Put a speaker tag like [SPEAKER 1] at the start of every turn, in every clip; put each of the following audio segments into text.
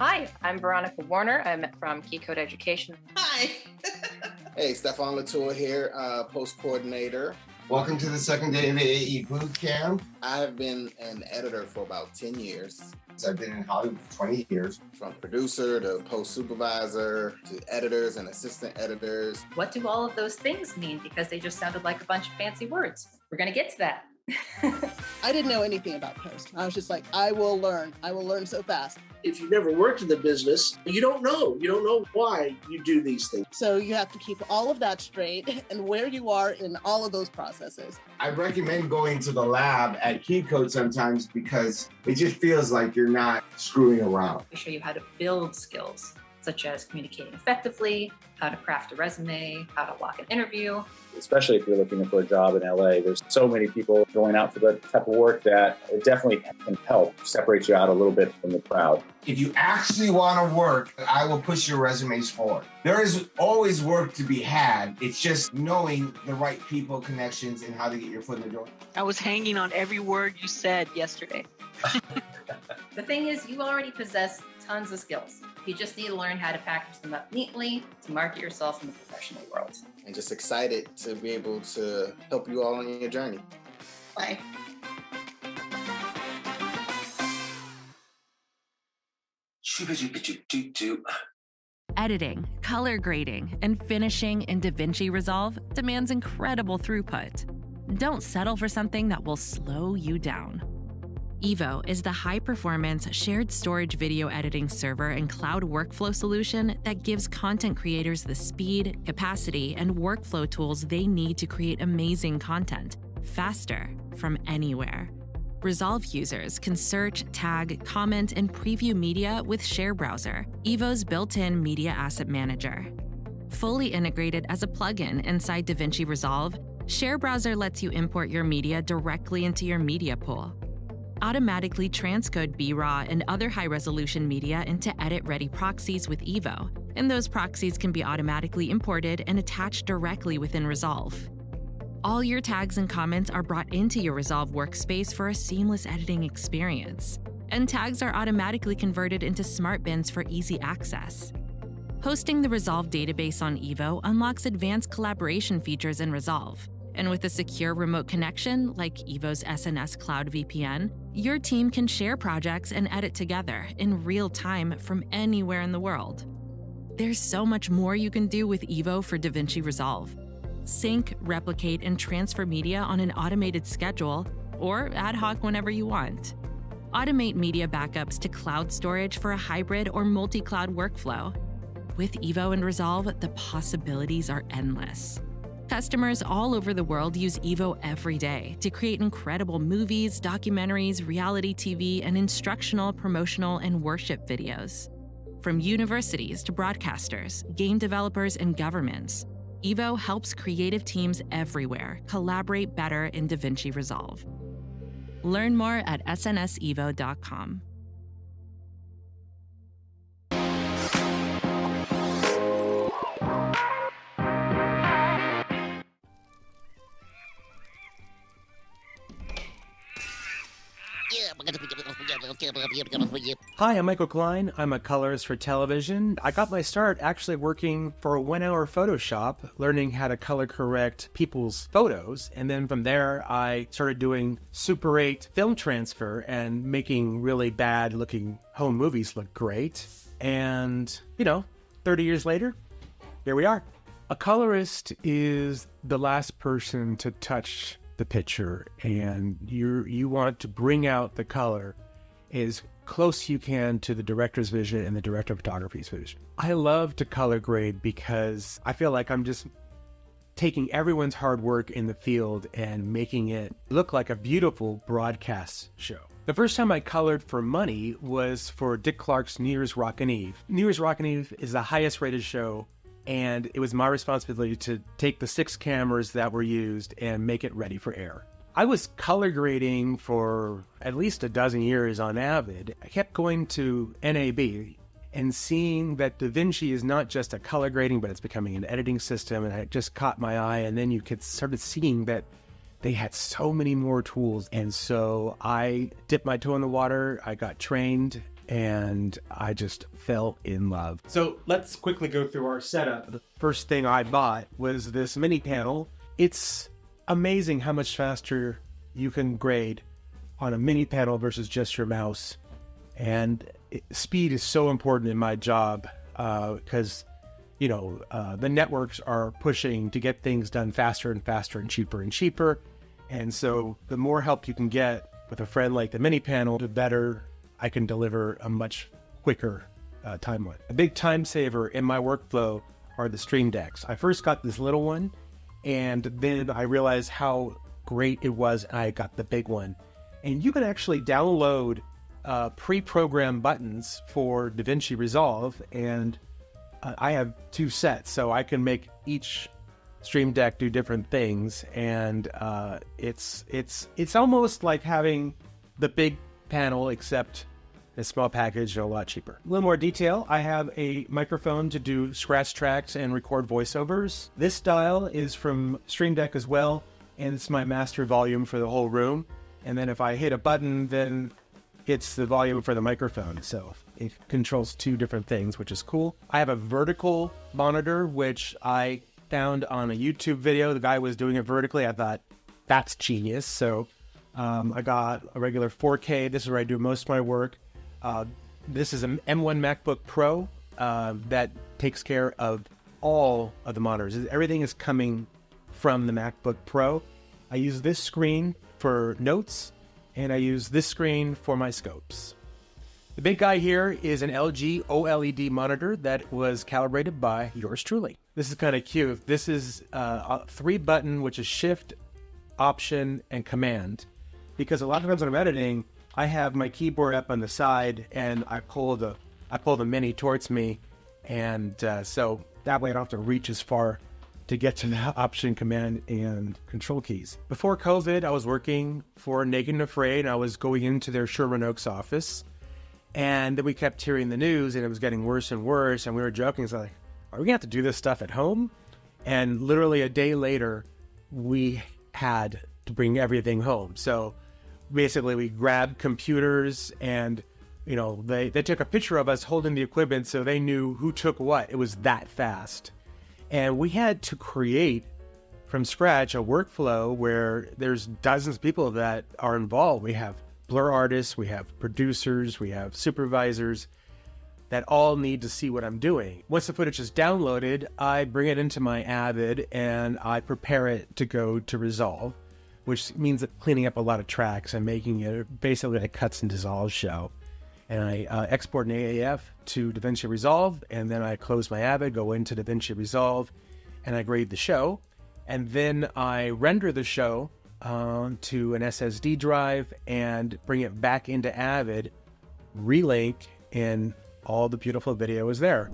[SPEAKER 1] Hi, I'm Veronica Warner. I'm from Key Code Education.
[SPEAKER 2] Hi.
[SPEAKER 3] Hey, Stefan Latour here, post coordinator.
[SPEAKER 4] Welcome to the second day of AAE Boot Camp.
[SPEAKER 3] I have been an editor for about 10 years.
[SPEAKER 4] I've been in Hollywood for 20 years.
[SPEAKER 3] From producer to post supervisor to editors and assistant editors.
[SPEAKER 1] What do all of those things mean? Because they just sounded like a bunch of fancy words. We're going to get to that.
[SPEAKER 2] I didn't know anything about post. I was just like, I will learn so fast.
[SPEAKER 5] If you've never worked in the business, you don't know why you do these things.
[SPEAKER 2] So you have to keep all of that straight and where you are in all of those processes.
[SPEAKER 4] I recommend going to the lab at Key Code sometimes because it just feels like you're not screwing around.
[SPEAKER 1] We show you how to build skills, such as communicating effectively, how to craft a resume, how to walk an interview.
[SPEAKER 6] Especially if you're looking for a job in LA, there's so many people going out for that type of work that it definitely can help separate you out a little bit from the crowd.
[SPEAKER 4] If you actually want to work, I will push your resumes forward. There is always work to be had. It's just knowing the right people, connections, and how to get your foot in the door.
[SPEAKER 7] I was hanging on every word you said yesterday.
[SPEAKER 1] The thing is, you already possess tons of skills. You just need to learn how to package them up neatly to market yourself in the professional world.
[SPEAKER 3] And just excited to be able to help you all on your journey.
[SPEAKER 1] Bye.
[SPEAKER 8] Editing, color grading, and finishing in DaVinci Resolve demands incredible throughput. Don't settle for something that will slow you down. Evo is the high-performance shared storage video editing server and cloud workflow solution that gives content creators the speed, capacity, and workflow tools they need to create amazing content, faster, from anywhere. Resolve users can search, tag, comment, and preview media with Share Browser, Evo's built-in media asset manager. Fully integrated as a plugin inside DaVinci Resolve, Share Browser lets you import your media directly into your media pool. Automatically transcode BRAW and other high-resolution media into edit-ready proxies with Evo, and those proxies can be automatically imported and attached directly within Resolve. All your tags and comments are brought into your Resolve workspace for a seamless editing experience, and tags are automatically converted into smart bins for easy access. Hosting the Resolve database on Evo unlocks advanced collaboration features in Resolve, and with a secure remote connection, like Evo's SNS Cloud VPN, your team can share projects and edit together in real time from anywhere in the world. There's so much more you can do with Evo for DaVinci Resolve. Sync, replicate, and transfer media on an automated schedule, or ad hoc whenever you want. Automate media backups to cloud storage for a hybrid or multi-cloud workflow. With Evo and Resolve, the possibilities are endless. Customers all over the world use Evo every day to create incredible movies, documentaries, reality TV, and instructional, promotional, and worship videos. From universities to broadcasters, game developers, and governments, Evo helps creative teams everywhere collaborate better in DaVinci Resolve. Learn more at snevo.com.
[SPEAKER 9] Hi, I'm Michael Klein. I'm a colorist for television. I got my start actually working for 1 hour Photoshop, learning how to color correct people's photos. And then from there, I started doing Super 8 film transfer and making really bad looking home movies look great. And, 30 years later, here we are. A colorist is the last person to touch the picture, and you want to bring out the color as close you can to the director's vision and the director of photography's vision. I love to color grade because I feel like I'm just taking everyone's hard work in the field and making it look like a beautiful broadcast show. The first time I colored for money was for Dick Clark's New Year's Rockin' Eve. New Year's Rockin' Eve is the highest rated show, and it was my responsibility to take the 6 cameras that were used and make it ready for air. I was color grading for at least a dozen years on Avid. I kept going to NAB and seeing that DaVinci is not just a color grading, but it's becoming an editing system, and it just caught my eye. And then you could started seeing that they had so many more tools. And so I dipped my toe in the water, I got trained, and I just fell in love. So let's quickly go through our setup. The first thing I bought was this mini panel. It's amazing how much faster you can grade on a mini panel versus just your mouse. And speed is so important in my job because, the networks are pushing to get things done faster and faster and cheaper. And so the more help you can get with a friend like the mini panel, the better I can deliver a much quicker timeline. A big time saver in my workflow are the Stream Decks. I first got this little one, and then I realized how great it was, and I got the big one. And you can actually download pre-programmed buttons for DaVinci Resolve, and I have 2 sets, so I can make each Stream Deck do different things, and it's almost like having the big panel, except a small package, a lot cheaper. A little more detail, I have a microphone to do scratch tracks and record voiceovers. This dial is from Stream Deck as well, and it's my master volume for the whole room. And then if I hit a button, then it's the volume for the microphone. So it controls 2 different things, which is cool. I have a vertical monitor, which I found on a YouTube video. The guy was doing it vertically. I thought, that's genius. So I got a regular 4K. This is where I do most of my work. This is an M1 MacBook Pro that takes care of all of the monitors. Everything is coming from the MacBook Pro. I use this screen for notes, and I use this screen for my scopes. The big guy here is an LG OLED monitor that was calibrated by yours truly. This is kind of cute. This is a 3-button, which is Shift, Option, and Command. Because a lot of times when I'm editing, I have my keyboard up on the side, and I pull the mini towards me, and so that way I don't have to reach as far to get to the Option, Command, and Control keys. Before COVID, I was working for Naked and Afraid. I was going into their Sherman Oaks office, and then we kept hearing the news, and it was getting worse and worse, and we were joking. It's like, are we gonna have to do this stuff at home? And literally a day later, we had to bring everything home. So basically we grabbed computers, and they took a picture of us holding the equipment so they knew who took what. It was that fast. And we had to create from scratch a workflow where there's dozens of people that are involved. We have blur artists, we have producers, we have supervisors that all need to see what I'm doing. Once the footage is downloaded, I bring it into my Avid and I prepare it to go to Resolve, which means cleaning up a lot of tracks and making it basically a cuts and dissolves show. And I export an AAF to DaVinci Resolve, and then I close my Avid, go into DaVinci Resolve, and I grade the show. And then I render the show to an SSD drive and bring it back into Avid, relink, and all the beautiful video is there.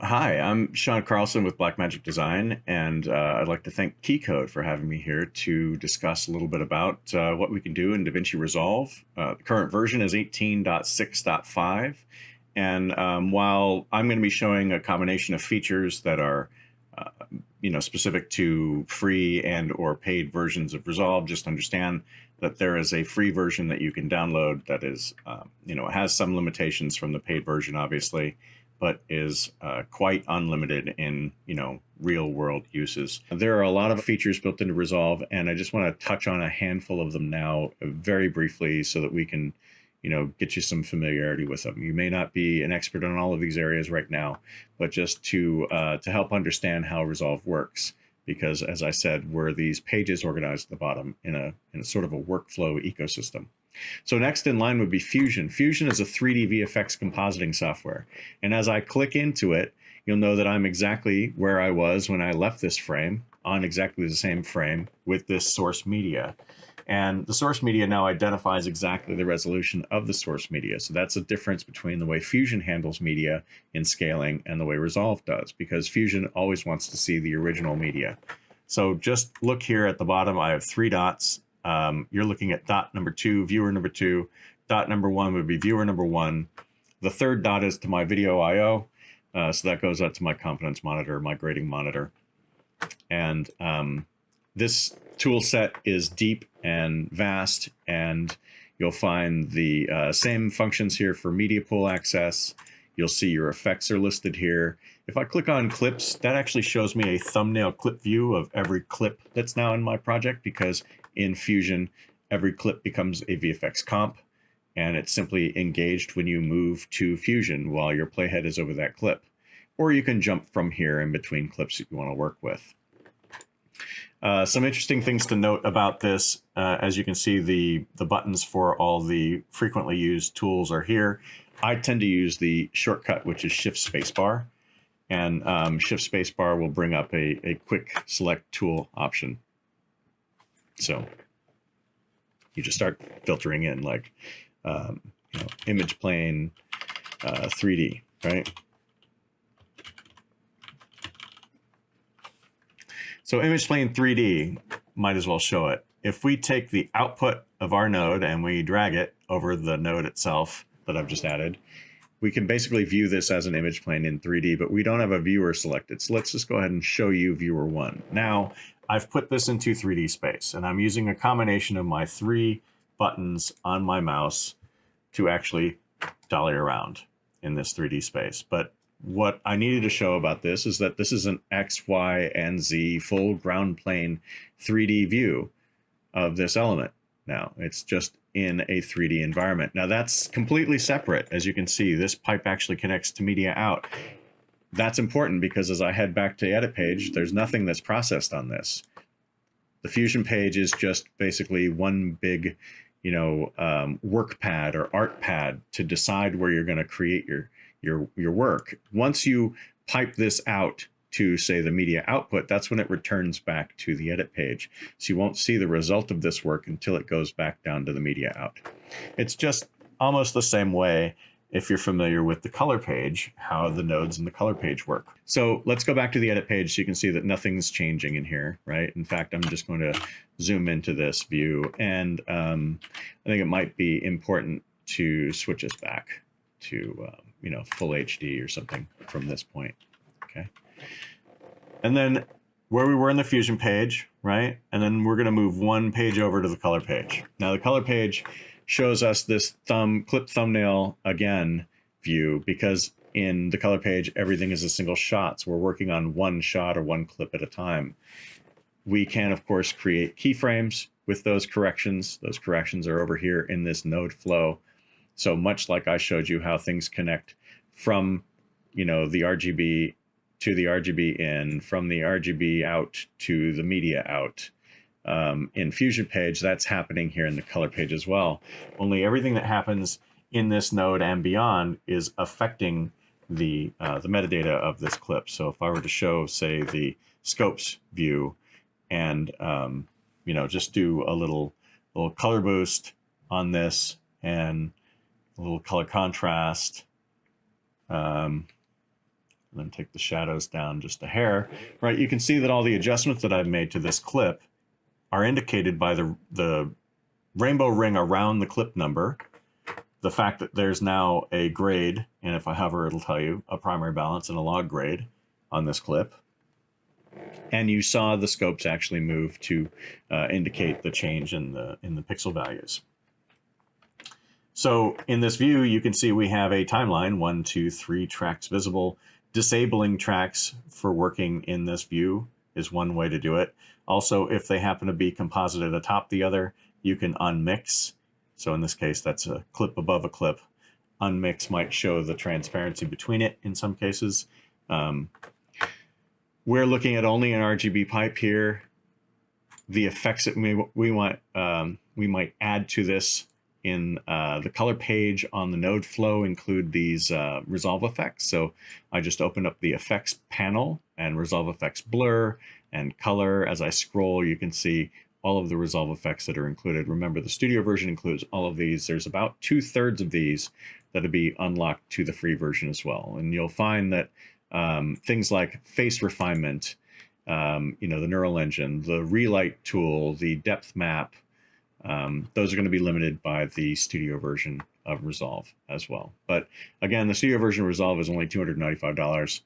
[SPEAKER 10] Hi, I'm Shawn Carlson with Blackmagic Design, and I'd like to thank Keycode for having me here to discuss a little bit about what we can do in DaVinci Resolve. The current version is 18.6.5, and while I'm going to be showing a combination of features that are specific to free and or paid versions of Resolve, just understand that there is a free version that you can download that is, it has some limitations from the paid version, obviously, but is quite unlimited in, real world uses. There are a lot of features built into Resolve, and I just want to touch on a handful of them now very briefly so that we can, get you some familiarity with them. You may not be an expert on all of these areas right now, but just to help understand how Resolve works. Because as I said, we're these pages organized at the bottom in a sort of a workflow ecosystem. So next in line would be Fusion. Fusion is a 3D VFX compositing software. And as I click into it, you'll know that I'm exactly where I was when I left this frame, on exactly the same frame with this source media. And the source media now identifies exactly the resolution of the source media. So that's a difference between the way Fusion handles media in scaling and the way Resolve does, because Fusion always wants to see the original media. So just look here at the bottom, I have 3 dots. you're looking at dot number 2, viewer number 2. Dot number 1 would be viewer number 1. The third dot is to my video IO. So that goes out to my confidence monitor, my grading monitor. And this tool set is deep and vast, and you'll find the same functions here for media pool access. You'll see your effects are listed here. If I click on clips, that actually shows me a thumbnail clip view of every clip that's now in my project, because in Fusion, every clip becomes a VFX comp, and it's simply engaged when you move to Fusion while your playhead is over that clip. Or you can jump from here in between clips that you want to work with. Some interesting things to note about this, as you can see, the buttons for all the frequently used tools are here. I tend to use the shortcut, which is Shift Spacebar, and Shift Spacebar will bring up a quick select tool option. So you just start filtering in, like image plane, 3D, right? So image plane 3D, might as well show it. If we take the output of our node and we drag it over the node itself that I've just added, we can basically view this as an image plane in 3D, but we don't have a viewer selected. So let's just go ahead and show you viewer 1. Now, I've put this into 3D space, and I'm using a combination of my 3 buttons on my mouse to actually dolly around in this 3D space. But what I needed to show about this is that this is an X, Y, and Z full ground plane 3D view of this element. Now, it's just in a 3D environment. Now, that's completely separate. As you can see, this pipe actually connects to media out. That's important because as I head back to the edit page, there's nothing that's processed on this. The Fusion page is just basically one big, work pad or art pad to decide where you're going to create your work. Once you pipe this out to, say, the media output, that's when it returns back to the edit page. So you won't see the result of this work until it goes back down to the media out. It's just almost the same way, if you're familiar with the color page, how the nodes in the color page work. So let's go back to the edit page so you can see that nothing's changing in here, right? In fact, I'm just going to zoom into this view, and I think it might be important to switch us back to full HD or something from this point, okay? And then where we were in the Fusion page, right? And then we're gonna move one page over to the color page. Now the color page shows us this clip thumbnail again view, because in the color page, everything is a single shot. So we're working on one shot or one clip at a time. We can, of course, create keyframes with those corrections. Those corrections are over here in this node flow. So much like I showed you how things connect from, the RGB to the RGB in, from the RGB out to the media out. In Fusion page, that's happening here in the color page as well. Only everything that happens in this node and beyond is affecting the metadata of this clip. So if I were to show, say, the scopes view and just do a little color boost on this and a little color contrast, and then take the shadows down just a hair, right? You can see that all the adjustments that I've made to this clip are indicated by the rainbow ring around the clip number, the fact that there's now a grade, and if I hover, it'll tell you a primary balance and a log grade on this clip. And you saw the scopes actually move to indicate the change in the pixel values. So in this view, you can see we have a timeline, 1, 2, 3 tracks visible. Disabling tracks for working in this view is one way to do it. Also, if they happen to be composited atop the other, you can unmix. So in this case, that's a clip above a clip. Unmix might show the transparency between it in some cases. We're looking at only an RGB pipe here. The effects that we might add to this in the color page on the node flow include these Resolve effects. So I just opened up the effects panel and Resolve effects blur and color. As I scroll, you can see all of the Resolve effects that are included. Remember, the studio version includes all of these. There's about 2/3 of these that'll be unlocked to the free version as well. And you'll find that things like face refinement, the neural engine, the relight tool, the depth map, Those are going to be limited by the studio version of Resolve as well. But again, the studio version of Resolve is only $295,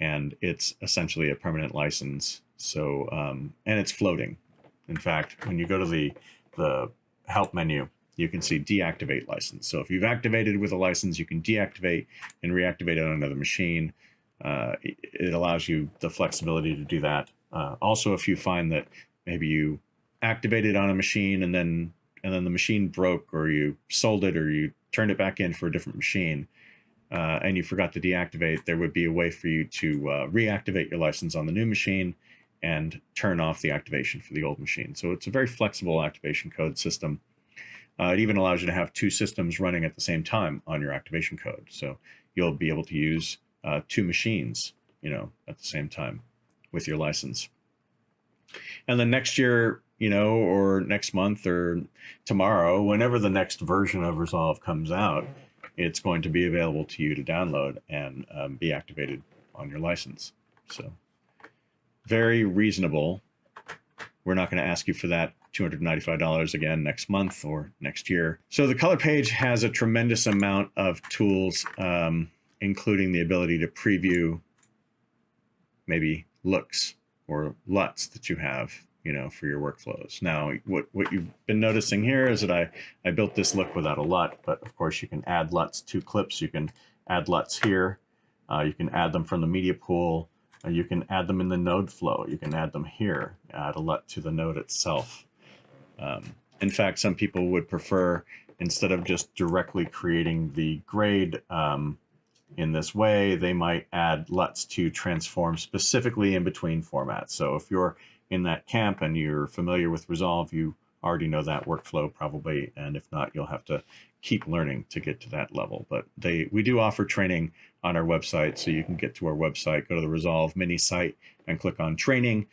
[SPEAKER 10] and it's essentially a permanent license. So, and it's floating. In fact, when you go to the help menu, you can see deactivate license. So if you've activated with a license, you can deactivate and reactivate it on another machine. It allows you the flexibility to do that. Also, if you find that maybe you activated on a machine and then the machine broke, or you sold it, or you turned it back in for a different machine, and you forgot to deactivate, there would be a way for you to reactivate your license on the new machine and turn off the activation for the old machine. So it's a very flexible activation code system. It even allows you to have two systems running at the same time on your activation code. So you'll be able to use two machines, at the same time with your license. And then next year, or next month or tomorrow, whenever the next version of Resolve comes out, it's going to be available to you to download and be activated on your license. So very reasonable. We're not going to ask you for that $295 again next month or next year. So the color page has a tremendous amount of tools, including the ability to preview maybe looks or LUTs that you have, for your workflows. Now, what you've been noticing here is that I built this look without a LUT, but of course you can add LUTs to clips. You can add LUTs here. You can add them from the media pool. You can add them in the node flow. You can add them here, add a LUT to the node itself. In fact, some people would prefer, instead of just directly creating the grade in this way, they might add LUTs to transform specifically in between formats. So if you're in that camp and you're familiar with Resolve, you already know that workflow probably, and if not, you'll have to keep learning to get to that level. But we do offer training on our website, so you can get to our website, go to the Resolve mini site and click on training.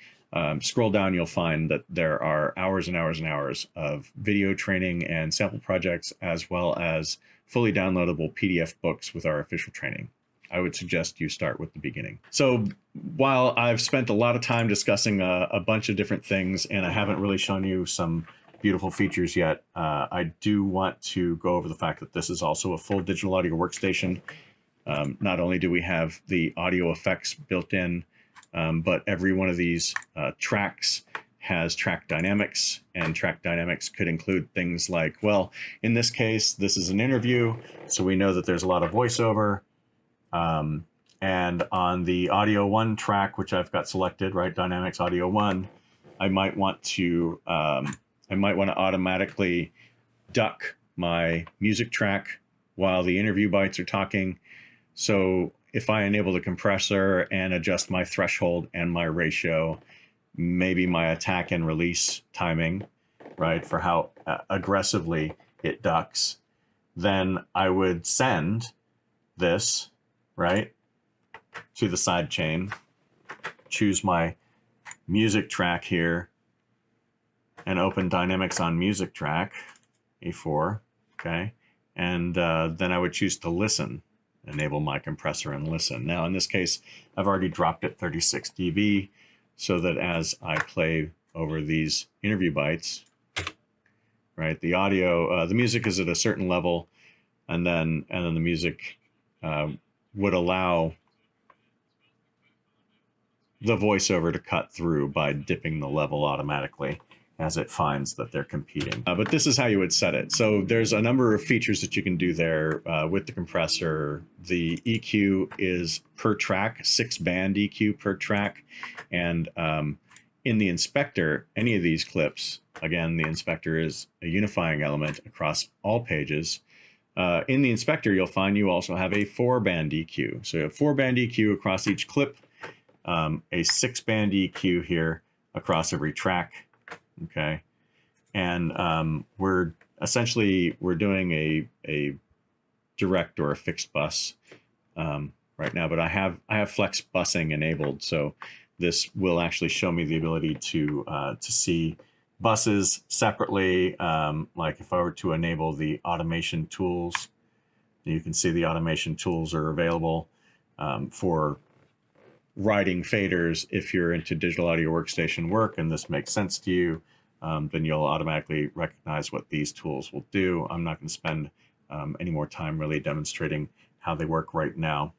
[SPEAKER 10] Scroll down, you'll find that there are hours and hours and hours of video training and sample projects, as well as fully downloadable PDF books with our official training. I would suggest you start with the beginning. So while I've spent a lot of time discussing a bunch of different things, and I haven't really shown you some beautiful features yet, I do want to go over the fact that this is also a full digital audio workstation. Not only do we have the audio effects built in, but every one of these tracks has track dynamics, and track dynamics could include things like, well, in this case, this is an interview, so we know that there's a lot of voiceover. And on the audio 1 track, which I've got selected, right, Dynamics Audio 1, I might want to automatically duck my music track while the interview bytes are talking. So if I enable the compressor and adjust my threshold and my ratio, maybe my attack and release timing, right, for how aggressively it ducks, then I would send this, right, to the side chain, choose my music track here, and open Dynamics on music track, A4, okay, and then I would choose to listen, enable my compressor and listen. Now in this case, I've already dropped it 36 dB, so that as I play over these interview bytes, right, the audio, the music is at a certain level, and then the music would allow the voiceover to cut through by dipping the level automatically as it finds that they're competing. But this is how you would set it. So there's a number of features that you can do there with the compressor. The EQ is per track, 6-band EQ per track. And in the inspector, any of these clips, again, the inspector is a unifying element across all pages. In the inspector, you'll find you also have a 4-band EQ. So you have 4-band EQ across each clip, a 6-band EQ here across every track. Okay, and we're doing a direct or a fixed bus right now, but I have flex busing enabled, so this will actually show me the ability to see buses separately. Like if I were to enable the automation tools, you can see the automation tools are available for writing faders if you're into digital audio workstation work and this makes sense to you. then you'll automatically recognize what these tools will do. I'm not going to spend any more time really demonstrating how they work right now.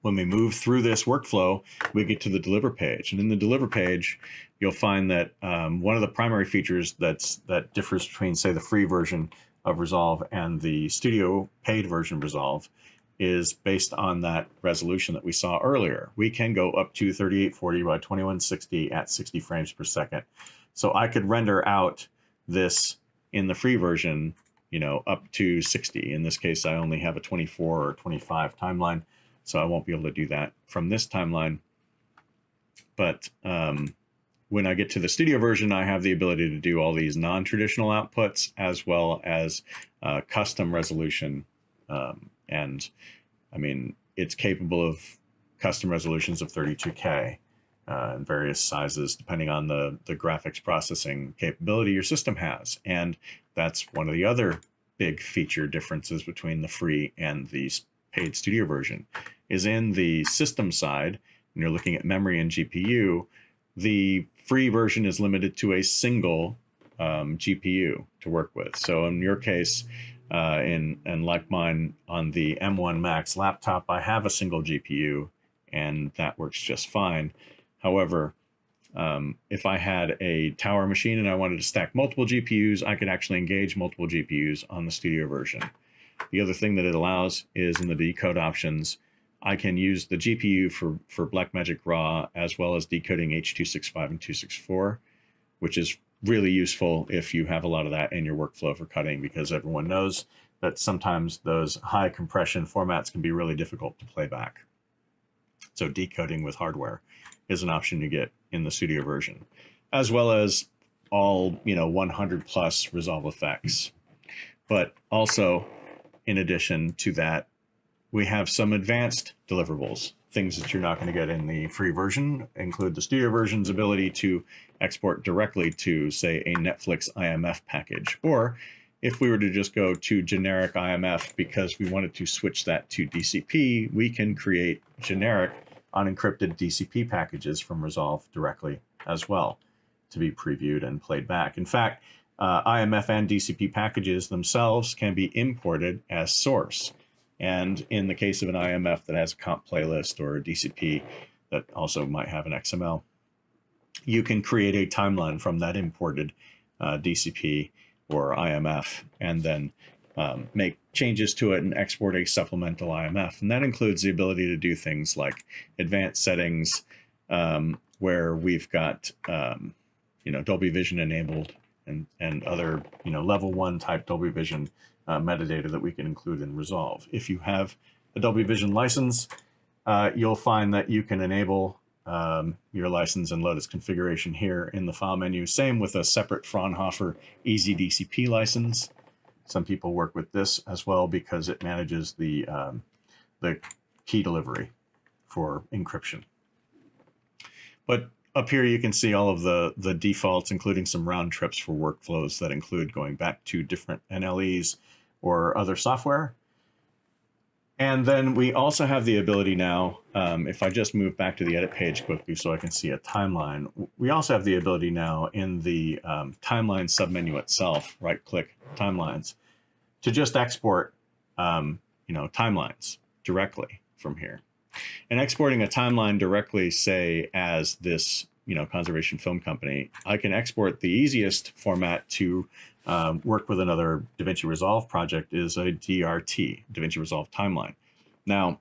[SPEAKER 10] When we move through this workflow, we get to the deliver page. And in the deliver page, you'll find that one of the primary features that differs between, say, the free version of Resolve and the studio paid version of Resolve is based on that resolution that we saw earlier. We can go up to 3840 by 2160 at 60 frames per second. So I could render out this in the free version, up to 60. In this case, I only have a 24 or 25 timeline, so I won't be able to do that from this timeline. But when I get to the studio version, I have the ability to do all these non-traditional outputs as well as custom resolution. And I mean, it's capable of custom resolutions of 32K in various sizes, depending on the graphics processing capability your system has. And that's one of the other big feature differences between the free and the paid studio version is in the system side. When you're looking at memory and GPU, the free version is limited to a single GPU to work with. So in your case, and like mine on the M1 Max laptop, I have a single GPU and that works just fine. However, if I had a tower machine and I wanted to stack multiple GPUs, I could actually engage multiple GPUs on the studio version. The other thing that it allows is in the decode options, I can use the GPU for Blackmagic Raw as well as decoding H.265 and 264, which is really useful if you have a lot of that in your workflow for cutting, because everyone knows that sometimes those high compression formats can be really difficult to play back. So decoding with hardware is an option you get in the studio version, as well as all 100 plus Resolve effects. But also, in addition to that, we have some advanced deliverables. Things that you're not going to get in the free version include the studio version's ability to export directly to, say, a Netflix IMF package. Or if we were to just go to generic IMF because we wanted to switch that to DCP, we can create generic unencrypted DCP packages from Resolve directly as well to be previewed and played back. In fact, IMF and DCP packages themselves can be imported as source. And in the case of an IMF that has a comp playlist or a DCP that also might have an XML, you can create a timeline from that imported DCP or IMF and then make changes to it and export a supplemental IMF. And that includes the ability to do things like advanced settings where we've got Dolby Vision enabled and other level 1 type Dolby Vision metadata that we can include in Resolve. If you have a Dolby Vision license, you'll find that you can enable your license and load its configuration here in the file menu. Same with a separate Fraunhofer Easy DCP license. Some people work with this as well because it manages the key delivery for encryption. But up here you can see all of the defaults, including some round trips for workflows that include going back to different NLEs or other software. And then we also have the ability now, if I just move back to the edit page quickly so I can see a timeline, we also have the ability now in the timeline submenu itself, right-click timelines, to just export timelines directly from here. And exporting a timeline directly, say, as this conservation film company, I can export the easiest format to work with another DaVinci Resolve project is a DRT, DaVinci Resolve Timeline. Now,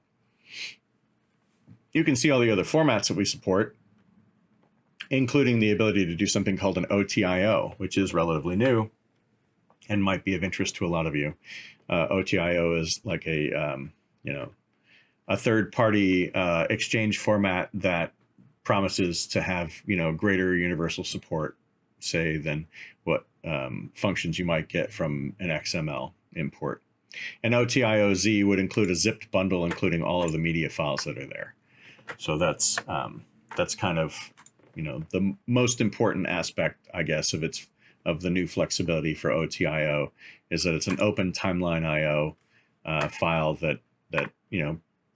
[SPEAKER 10] you can see all the other formats that we support, including the ability to do something called an OTIO, which is relatively new and might be of interest to a lot of you. OTIO is like a third-party exchange format that promises to have greater universal support, say, than what functions you might get from an XML import. And OTIO-Z would include a zipped bundle, including all of the media files that are there. So that's kind of the most important aspect, I guess, of the new flexibility for OTIO is that it's an open timeline IO file that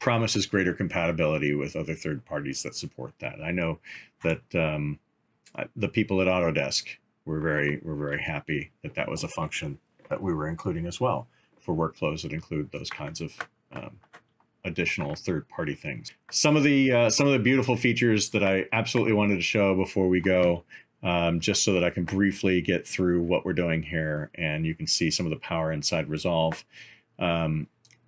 [SPEAKER 10] promises greater compatibility with other third parties that support that. I know that the people at Autodesk we're very happy that that was a function that we were including as well for workflows that include those kinds of additional third-party things. Some of the beautiful features that I absolutely wanted to show before we go, just so that I can briefly get through what we're doing here, and you can see some of the power inside Resolve.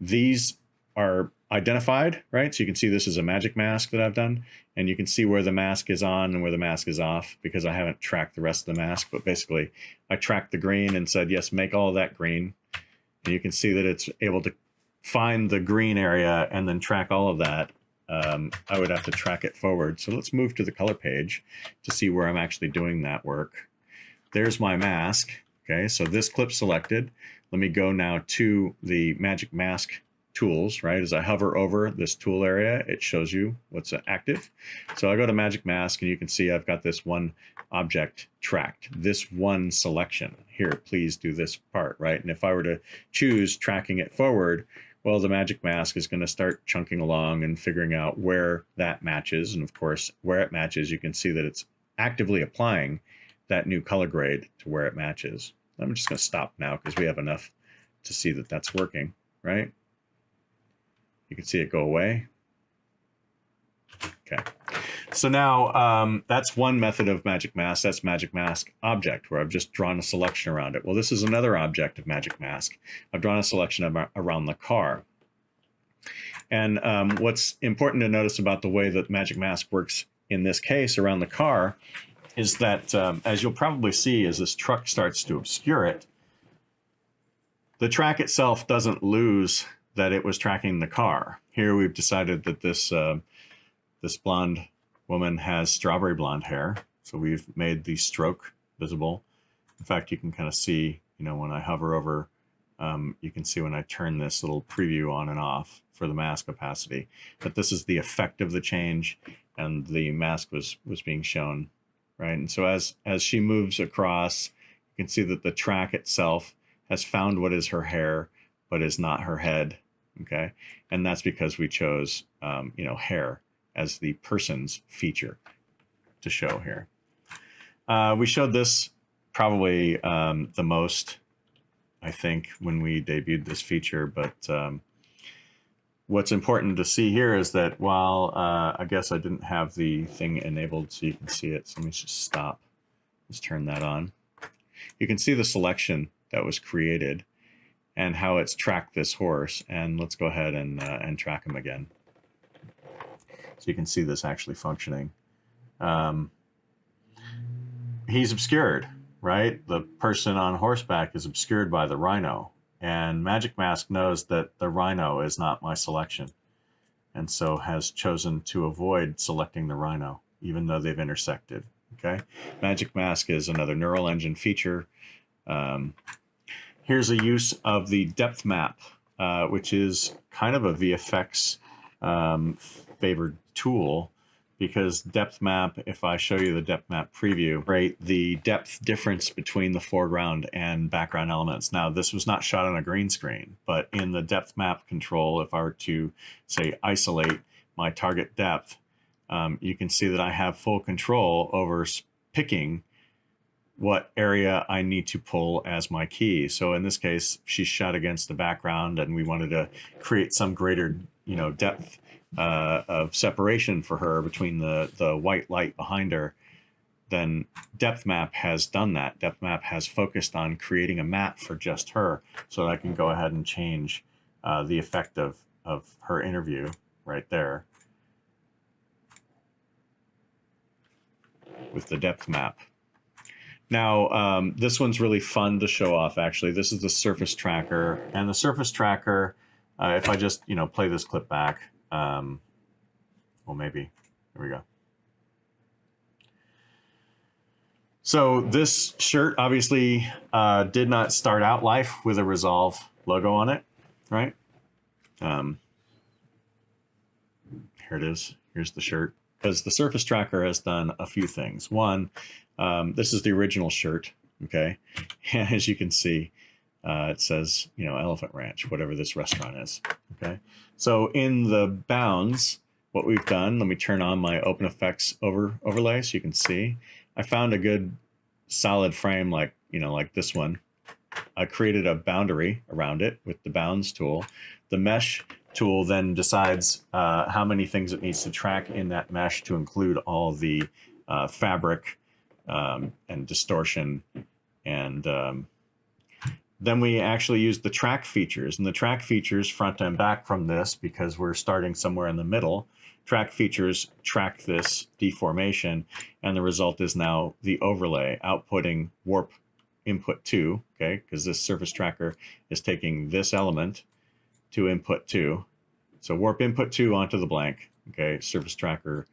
[SPEAKER 10] These are identified, right? So you can see this is a magic mask that I've done, and you can see where the mask is on and where the mask is off, because I haven't tracked the rest of the mask. But basically, I tracked the green and said, yes, make all of that green. And you can see that it's able to find the green area and then track all of that. I would have to track it forward. So let's move to the color page to see where I'm actually doing that work. There's my mask. Okay, so this clip selected. Let me go now to the magic mask tools, right? As I hover over this tool area, it shows you what's active. So I go to magic mask, and you can see I've got this one object tracked, this one selection here. Please do this part, right? And if I were to choose tracking it forward, well, the magic mask is going to start chunking along and figuring out where that matches. And of course, where it matches, you can see that it's actively applying that new color grade to where it matches. I'm just going to stop now because we have enough to see that that's working, right? You can see it go away. Okay. So now that's one method of magic mask. That's magic mask object, where I've just drawn a selection around it. Well, this is another object of magic mask. I've drawn a selection around the car. And what's important to notice about the way that magic mask works in this case around the car is that, as you'll probably see as this truck starts to obscure it, the track itself doesn't lose that it was tracking the car. Here we've decided that this this blonde woman has strawberry blonde hair, so we've made the stroke visible. In fact, you can kind of see, when I hover over, you can see when I turn this little preview on and off for the mask opacity, that this is the effect of the change, and the mask was being shown, right? And so as she moves across, you can see that the track itself has found what is her hair, but is not her head. Okay, and that's because we chose, hair as the person's feature to show here. We showed this probably the most, I think, when we debuted this feature. But what's important to see here is that while I guess I didn't have the thing enabled so you can see it, so let me just stop. Let's turn that on. You can see the selection that was created and how it's tracked this horse. And let's go ahead and track him again. So you can see this actually functioning. He's obscured, right? The person on horseback is obscured by the rhino. And Magic Mask knows that the rhino is not my selection, and so has chosen to avoid selecting the rhino, even though they've intersected. Okay, Magic Mask is another neural engine feature. Here's a use of the depth map, which is kind of a VFX favored tool, because depth map, if I show you the depth map preview, right, the depth difference between the foreground and background elements. Now, this was not shot on a green screen, but in the depth map control, if I were to, say, isolate my target depth, you can see that I have full control over picking what area I need to pull as my key. So in this case, she's shot against the background, and we wanted to create some greater, depth of separation for her between the white light behind her. Then depth map has done that. Depth map has focused on creating a map for just her, so that I can go ahead and change the effect of her interview right there with the depth map. Now, this one's really fun to show off, actually. This is the surface tracker. And the surface tracker, if I just, play this clip back, well, maybe, here we go. So this shirt obviously did not start out life with a Resolve logo on it, right? Here it is. Here's the shirt. Because the surface tracker has done a few things. One, this is the original shirt, okay? And as you can see, it says, Elephant Ranch, whatever this restaurant is, okay? So in the bounds, what we've done, let me turn on my Open Effects overlay so you can see. I found a good solid frame like, like this one. I created a boundary around it with the bounds tool. The mesh tool then decides how many things it needs to track in that mesh to include all the fabric and distortion. And then we actually use the track features. And the track features, front and back from this, because we're starting somewhere in the middle, track features track this deformation. And the result is now the overlay outputting warp input 2, okay, because this surface tracker is taking this element to input 2. So warp input 2 onto the blank, okay, surface tracker,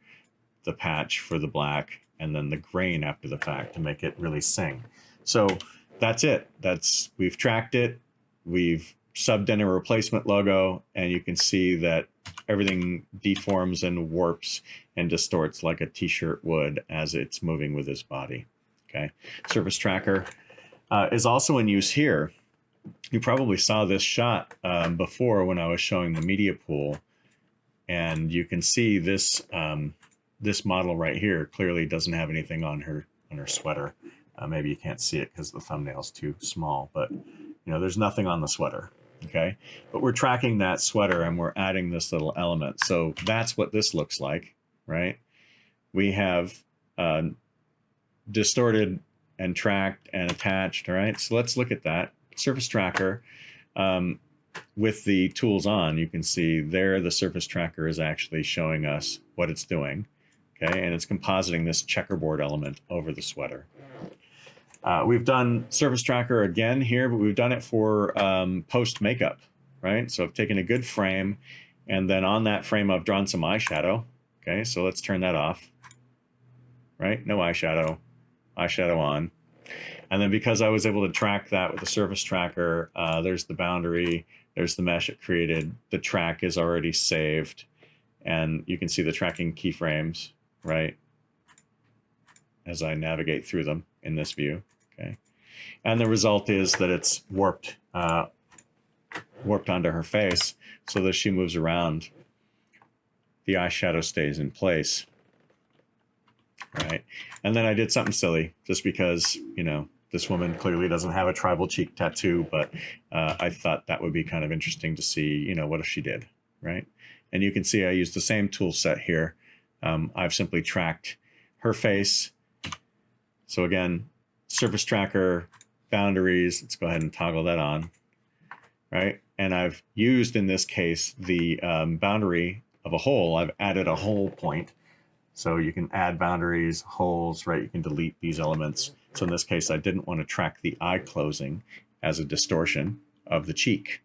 [SPEAKER 10] the patch for the black, and then the grain after the fact to make it really sing. So that's it. We've tracked it, we've subbed in a replacement logo, and you can see that everything deforms and warps and distorts like a t-shirt would as it's moving with his body, okay. Surface tracker is also in use here. You probably saw this shot before when I was showing the media pool, and you can see this this model right here clearly doesn't have anything on her sweater. Maybe you can't see it because the thumbnail's too small, but there's nothing on the sweater, okay? But we're tracking that sweater and we're adding this little element. So that's what this looks like, right? We have distorted and tracked and attached, all right? So let's look at that. Surface tracker, with the tools on, you can see there the surface tracker is actually showing us what it's doing, okay? And it's compositing this checkerboard element over the sweater. We've done surface tracker again here, but we've done it for post makeup, right? So I've taken a good frame, and then on that frame I've drawn some eyeshadow, okay? So let's turn that off, right? No eyeshadow, eyeshadow on. And then because I was able to track that with the surface tracker, there's the boundary, there's the mesh it created, the track is already saved, and you can see the tracking keyframes, right, as I navigate through them in this view, okay? And the result is that it's warped onto her face, so that as she moves around, the eyeshadow stays in place, right? And then I did something silly, just because, this woman clearly doesn't have a tribal cheek tattoo, but I thought that would be kind of interesting to see, what if she did, right? And you can see I used the same tool set here. I've simply tracked her face. So again, surface tracker, boundaries, let's go ahead and toggle that on, right? And I've used, in this case, the boundary of a hole. I've added a hole point. So you can add boundaries, holes, right? You can delete these elements. So in this case, I didn't want to track the eye closing as a distortion of the cheek.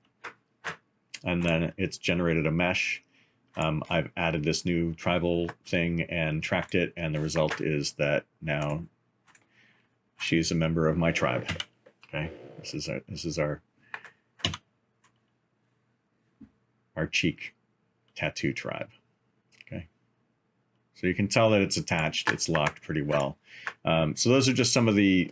[SPEAKER 10] And then it's generated a mesh. I've added this new tribal thing and tracked it. And the result is that now she's a member of my tribe. Okay, this is our cheek tattoo tribe. Okay, so you can tell that it's attached. It's locked pretty well. So those are just some of the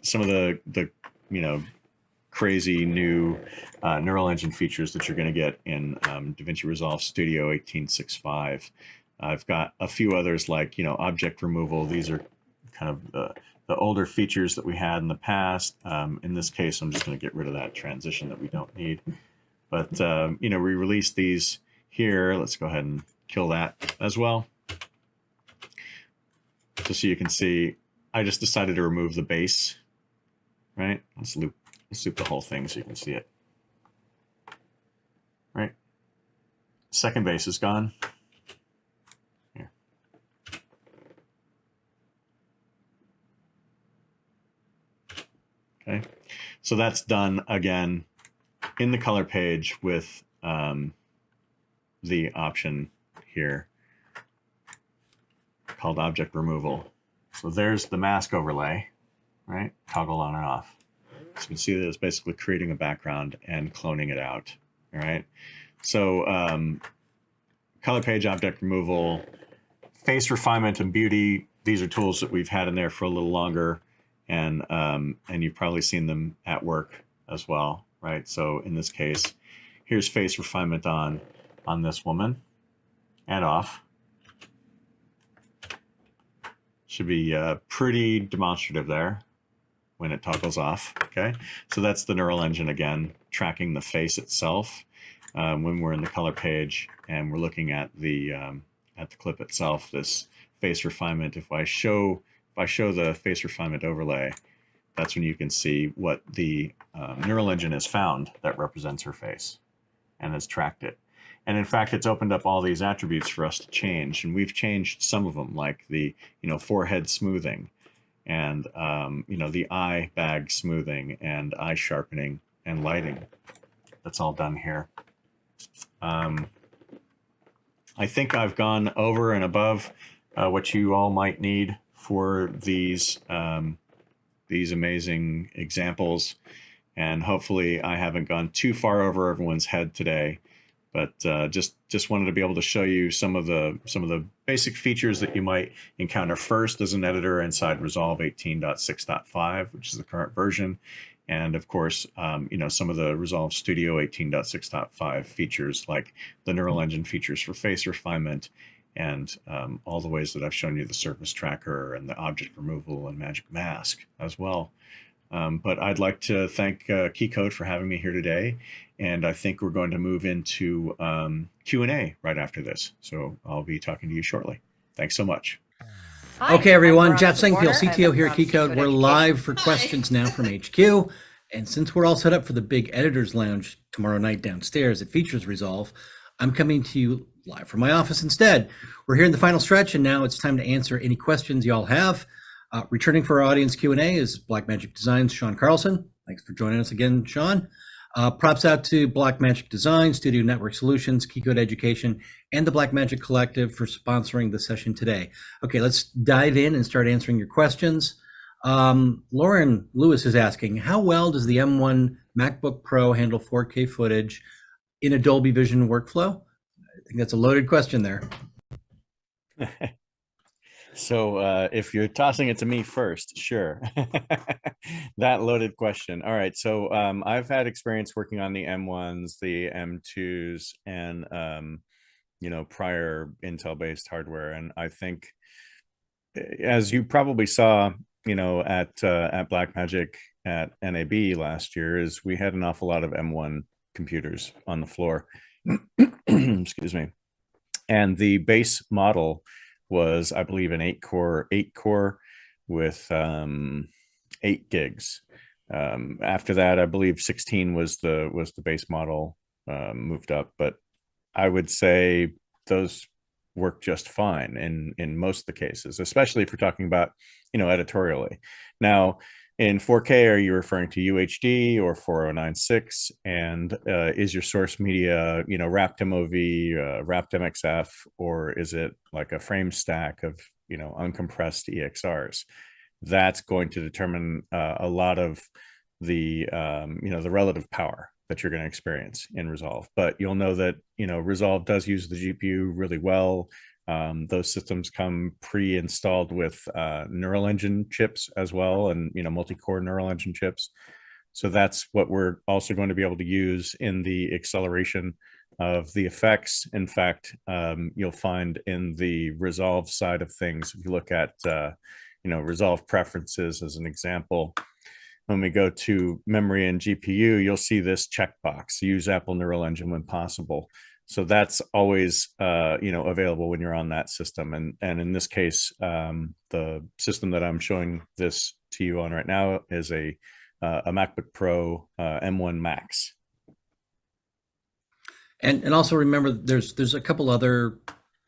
[SPEAKER 10] crazy new neural engine features that you're going to get in DaVinci Resolve Studio 18.6.5. I've got a few others like object removal. These are kind of the older features that we had in the past. In this case, I'm just going to get rid of that transition that we don't need. But we released these here. Let's go ahead and kill that as well. Just so you can see, I just decided to remove the base, right? Let's loop the whole thing so you can see it, right? Second base is gone. Here. Okay, so that's done again in the color page with the option here called object removal. So there's the mask overlay, right? Toggle on and off. So you can see that it's basically creating a background and cloning it out, all right? So color page object removal, face refinement and beauty, these are tools that we've had in there for a little longer, and you've probably seen them at work as well, right? So in this case, here's face refinement on this woman and off. Should be pretty demonstrative there, when it toggles off. Okay, so that's the neural engine again, tracking the face itself when we're in the color page and we're looking at the clip itself. This face refinement. If I show the face refinement overlay, that's when you can see what the neural engine has found that represents her face and has tracked it. And in fact, it's opened up all these attributes for us to change, and we've changed some of them, like the forehead smoothing, and the eye bag smoothing, and eye sharpening and lighting. That's all done here. I think I've gone over and above what you all might need for these amazing examples, and hopefully I haven't gone too far over everyone's head today. But just wanted to be able to show you some of the basic features that you might encounter first as an editor inside Resolve 18.6.5, which is the current version, and of course, some of the Resolve Studio 18.6.5 features, like the neural engine features for face refinement, and all the ways that I've shown you the surface tracker and the object removal and magic mask as well. But I'd like to thank Keycode for having me here today, and I think we're going to move into Q&A right after this. So I'll be talking to you shortly. Thanks so much.
[SPEAKER 11] Hi, okay, everyone. Jeff Singfield, CTO here at Keycode. We're live for questions now from HQ. And since we're all set up for the big Editors Lounge tomorrow night downstairs at Features Resolve, I'm coming to you live from my office instead. We're here in the final stretch, and now it's time to answer any questions y'all have. Returning for our audience Q&A is Blackmagic Design's Shawn Carlson. Thanks for joining us again, Shawn. Props out to Blackmagic Design, Studio Network Solutions, Keycode Education, and the Blackmagic Collective for sponsoring the session today. Okay, let's dive in and start answering your questions. Lauren Lewis is asking, how well does the M1 MacBook Pro handle 4K footage in a Dolby Vision workflow? I think that's a loaded question there.
[SPEAKER 10] So if you're tossing it to me first, sure. That loaded question. All right. So I've had experience working on the M1s, the M2s, and prior Intel-based hardware. And I think, as you probably saw, at Blackmagic at NAB last year, is we had an awful lot of M1 computers on the floor. Excuse me. And the base model was, I believe, an 8-core with 8 gigs. After that, I believe 16 was the base model, moved up. But I would say those work just fine in most of the cases, especially if we're talking about editorially. Now, in 4K, are you referring to UHD or 4096? And is your source media, wrapped MOV, wrapped MXF, or is it like a frame stack of, uncompressed EXRs? That's going to determine a lot of the, the relative power that you're going to experience in Resolve. But you'll know that, Resolve does use the GPU really well. Those systems come pre-installed with neural engine chips as well, and multi-core neural engine chips. So that's what we're also going to be able to use in the acceleration of the effects. In fact, you'll find in the Resolve side of things, if you look at Resolve preferences as an example, when we go to memory and GPU, you'll see this checkbox: use Apple Neural Engine when possible. So that's always, available when you're on that system. And in this case, the system that I'm showing this to you on right now is a MacBook Pro M1 Max.
[SPEAKER 11] And also remember, there's a couple other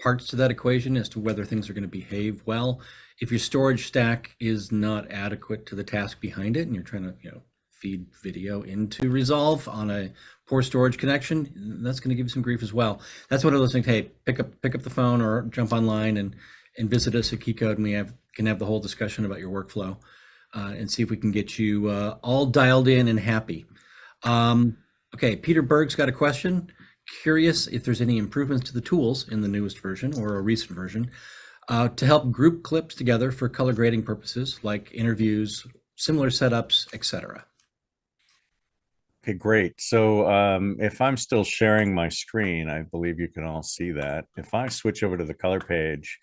[SPEAKER 11] parts to that equation as to whether things are going to behave well. If your storage stack is not adequate to the task behind it, and you're trying to, feed video into Resolve on a poor storage connection, that's going to give you some grief as well. That's one of those things. Hey, pick up the phone or jump online and visit us at Keycode, and we can have the whole discussion about your workflow and see if we can get you all dialed in and happy. Okay, Peter Berg's got a question. Curious if there's any improvements to the tools in the newest version or a recent version to help group clips together for color grading purposes, like interviews, similar setups, etc.
[SPEAKER 10] Okay, great. So if I'm still sharing my screen, I believe you can all see that. If I switch over to the color page,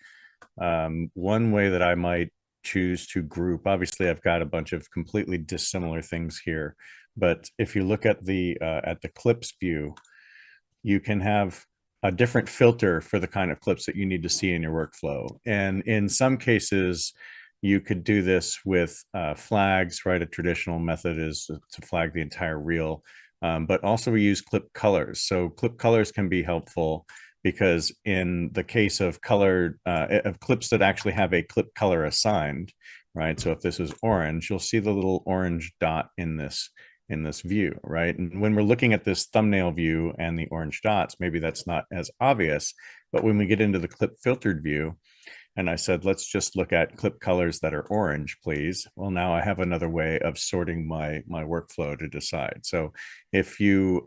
[SPEAKER 10] one way that I might choose to group, obviously I've got a bunch of completely dissimilar things here, but if you look at the clips view, you can have a different filter for the kind of clips that you need to see in your workflow. And in some cases, you could do this with flags, right? A traditional method is to flag the entire reel, but also we use clip colors. So clip colors can be helpful because in the case of of clips that actually have a clip color assigned, right? So if this is orange, you'll see the little orange dot in this view, right? And when we're looking at this thumbnail view and the orange dots, maybe that's not as obvious, but when we get into the clip filtered view, and I said, let's just look at clip colors that are orange, please. Well, now I have another way of sorting my workflow to decide. So if you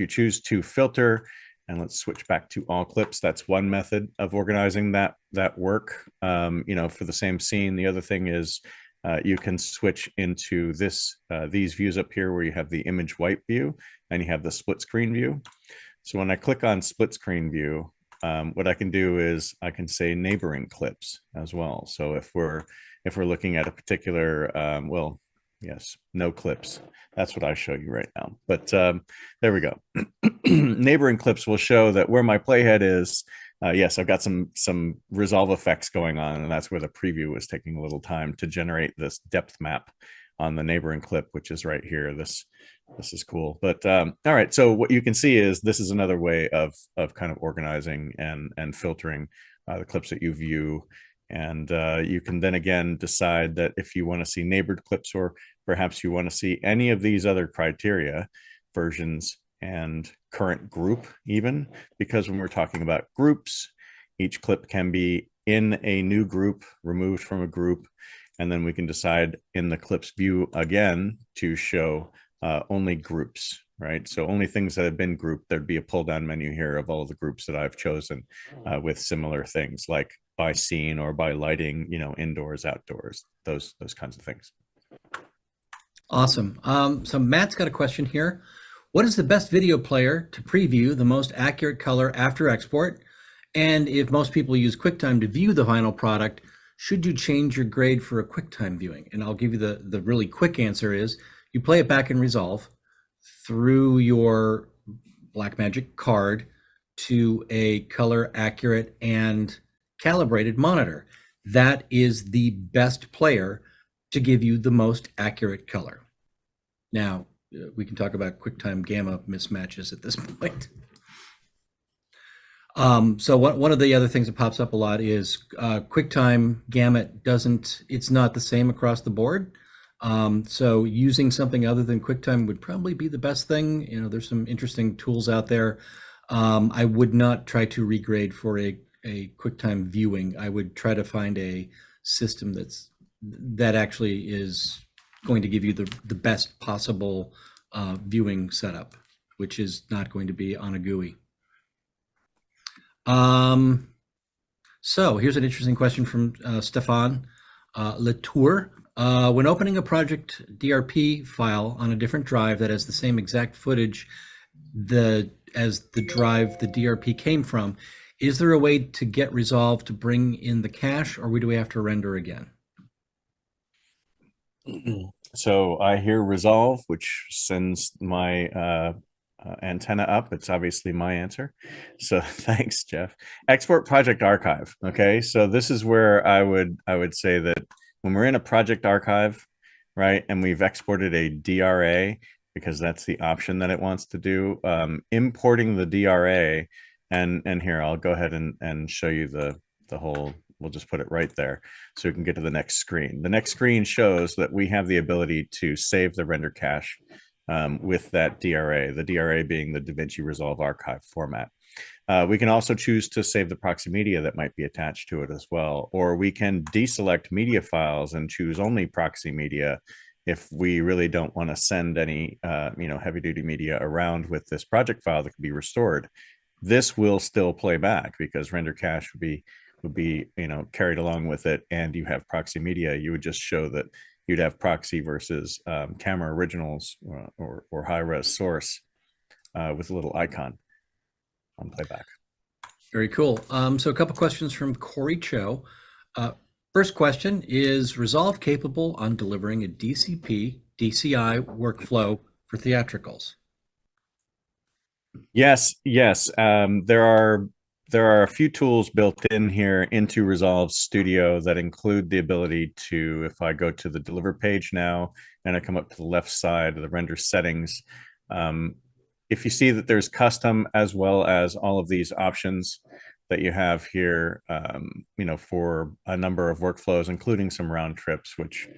[SPEAKER 10] choose to filter, and let's switch back to all clips, that's one method of organizing that work, for the same scene. The other thing is you can switch into these views up here where you have the image wipe view and you have the split screen view. So when I click on split screen view, what I can do is I can say neighboring clips as well. So if we're looking at a particular, yes, no clips, that's what I show you right now. But there we go. Neighboring clips will show that where my playhead is, yes, I've got some resolve effects going on, and that's where the preview was taking a little time to generate this depth map on the neighboring clip, which is right here. This is cool. But all right, so what you can see is this is another way of kind of organizing and filtering the clips that you view. And you can then again decide that if you want to see neighbored clips, or perhaps you want to see any of these other criteria, versions and current group even, because when we're talking about groups, each clip can be in a new group, removed from a group, and then we can decide in the clips view again to show only groups, right? So only things that have been grouped. There'd be a pull down menu here of all of the groups that I've chosen with similar things like by scene or by lighting, indoors, outdoors, those kinds of things.
[SPEAKER 11] Awesome. So Matt's got a question here. What is the best video player to preview the most accurate color after export? And if most people use QuickTime to view the final product, should you change your grade for a QuickTime viewing? And I'll give you the really quick answer is you play it back in Resolve through your Blackmagic card to a color accurate and calibrated monitor. That is the best player to give you the most accurate color. Now, we can talk about QuickTime gamma mismatches at this point. So one of the other things that pops up a lot is QuickTime gamut it's not the same across the board. So using something other than QuickTime would probably be the best thing. There's some interesting tools out there. I would not try to regrade for a QuickTime viewing. I would try to find a system that actually is going to give you the best possible viewing setup, which is not going to be on a GUI. So here's an interesting question from Stefan Latour. When opening a project DRP file on a different drive that has the same exact footage as the drive the DRP came from, is there a way to get Resolve to bring in the cache, or do we have to render again?
[SPEAKER 10] So I hear Resolve, which sends my antenna up. It's obviously my answer. So thanks, Jeff. Export project archive. Okay, so this is where I would say that when we're in a project archive, right, and we've exported a DRA because that's the option that it wants to do, importing the DRA, and here I'll go ahead and show you the whole. We'll just put it right there so we can get to the next screen. The next screen shows that we have the ability to save the render cache with that DRA, the DRA being the DaVinci Resolve archive format. We can also choose to save the proxy media that might be attached to it as well, or we can deselect media files and choose only proxy media if we really don't want to send any heavy duty media around with this project file that can be restored. This will still play back because render cache would be carried along with it, and you have proxy media. You would just show that you'd have proxy versus camera originals or high-res source with a little icon on playback.
[SPEAKER 11] Very cool. So a couple questions from Corey Cho. First question, is Resolve capable on delivering a DCP, DCI workflow for theatricals?
[SPEAKER 10] Yes. There are a few tools built in here into Resolve Studio that include the ability to, if I go to the deliver page now and I come up to the left side of the render settings, if you see that there's custom as well as all of these options that you have here, for a number of workflows, including some round trips, which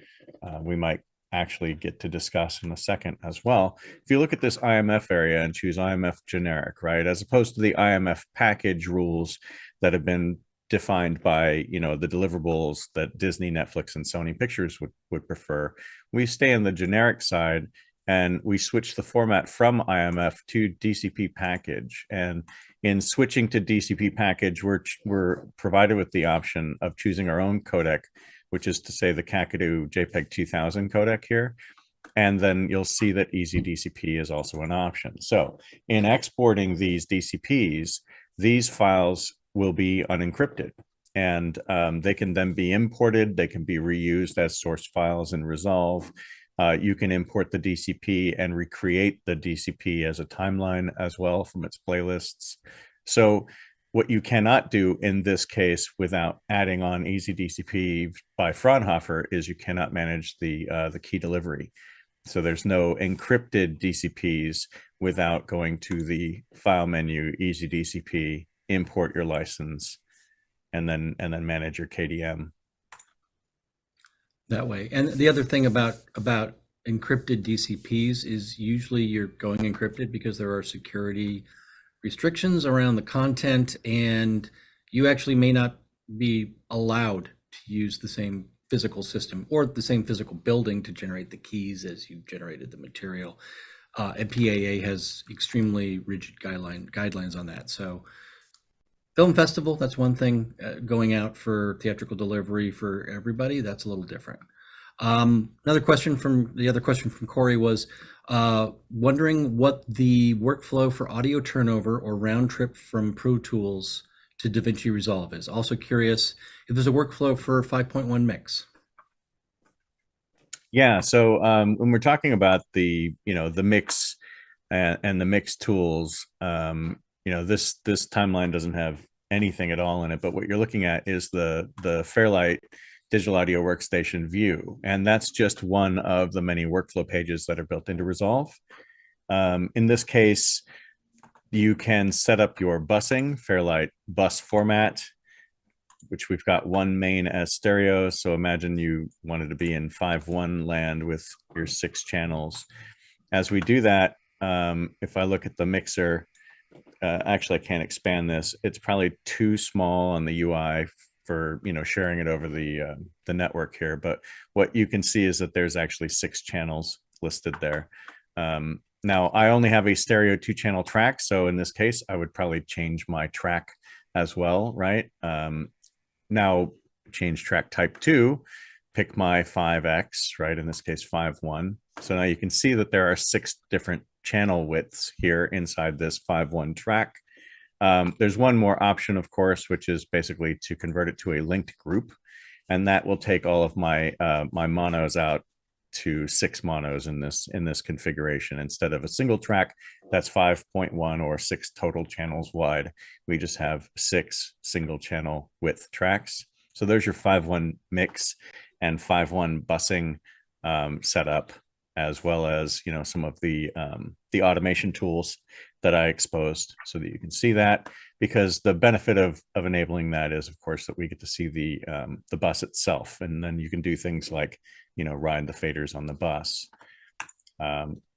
[SPEAKER 10] we might actually get to discuss in a second as well. If you look at this IMF area and choose IMF generic, right, as opposed to the IMF package rules that have been defined by, the deliverables that Disney, Netflix, and Sony Pictures would prefer, we stay on the generic side and we switch the format from IMF to DCP package. And in switching to DCP package, we're provided with the option of choosing our own codec, which is to say the Kakadu JPEG 2000 codec here. And then you'll see that Easy DCP is also an option. So in exporting these DCPs, these files will be unencrypted, and they can then be imported. They can be reused as source files in Resolve. You can import the DCP and recreate the DCP as a timeline as well from its playlists. So what you cannot do in this case without adding on Easy DCP by Fraunhofer is you cannot manage the key delivery. So there's no encrypted DCPs without going to the file menu, Easy DCP, import your license, and then manage your KDM
[SPEAKER 11] that way. And the other thing about encrypted DCPs is usually you're going encrypted because there are security restrictions around the content, and you actually may not be allowed to use the same physical system or the same physical building to generate the keys as you generated the material. And PAA has extremely rigid guidelines on that. So film festival, that's one thing. Going out for theatrical delivery for everybody, that's a little different. The other question from Corey was wondering what the workflow for audio turnover or round trip from Pro Tools to DaVinci Resolve is. Also curious if there's a workflow for 5.1 mix.
[SPEAKER 10] Yeah, so when we're talking about the mix and the mix tools, this timeline doesn't have anything at all in it, but what you're looking at is the Fairlight Digital Audio Workstation view, and that's just one of the many workflow pages that are built into Resolve. In this case, you can set up your busing, Fairlight bus format, which we've got one main as stereo. So imagine you wanted to be in 5.1 land with your 6 channels. As we do that, if I look at the mixer, actually I can't expand this. It's probably too small on the UI for sharing it over the network here. But what you can see is that there's actually 6 channels listed there. Now I only have a stereo 2-channel track, so in this case I would probably change my track as well, right? Now change track type 2, pick my 5x, right? In this case 5.1. So now you can see that there are 6 different channel widths here inside this 5.1 track. There's one more option, of course, which is basically to convert it to a linked group, and that will take all of my my monos out to 6 monos in this configuration. Instead of a single track that's 5.1 or 6 total channels wide, we just have 6 single channel width tracks. So there's your 5.1 mix and 5.1 busing setup, as well as some of the automation tools that I exposed, so that you can see that, because the benefit of enabling that is, of course, that we get to see the bus itself, and then you can do things like ride the faders on the bus.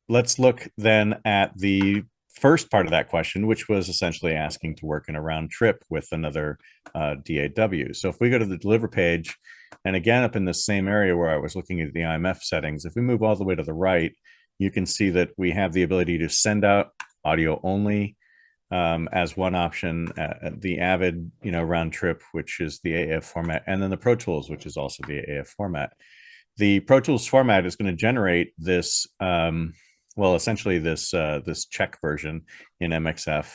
[SPEAKER 10] Let's look then at the first part of that question, which was essentially asking to work in a round trip with another DAW. So if we go to the deliver page, and again up in the same area where I was looking at the IMF settings, if we move all the way to the right, you can see that we have the ability to send out audio only as one option, the Avid round trip, which is the AAF format, and then the Pro Tools, which is also the AAF format. The Pro Tools format is going to generate this essentially this check version in MXF,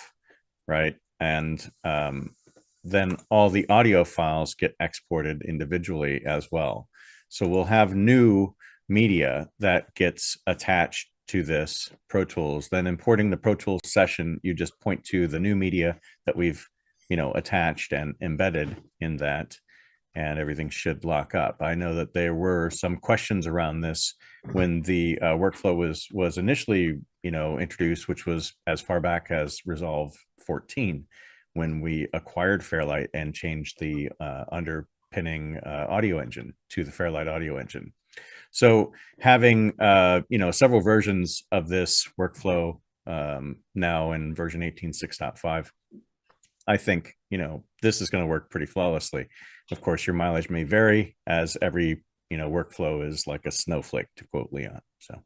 [SPEAKER 10] right? And then all the audio files get exported individually as well. So we'll have new media that gets attached to this Pro Tools. Then importing the Pro Tools session, you just point to the new media that we've, attached and embedded in that, and everything should lock up. I know that there were some questions around this when the workflow was initially, introduced, which was as far back as Resolve 14, when we acquired Fairlight and changed the underpinning audio engine to the Fairlight audio engine. So having several versions of this workflow now in version 18.6.5, I think this is going to work pretty flawlessly. Of course, your mileage may vary, as every workflow is like a snowflake, to quote Leon. So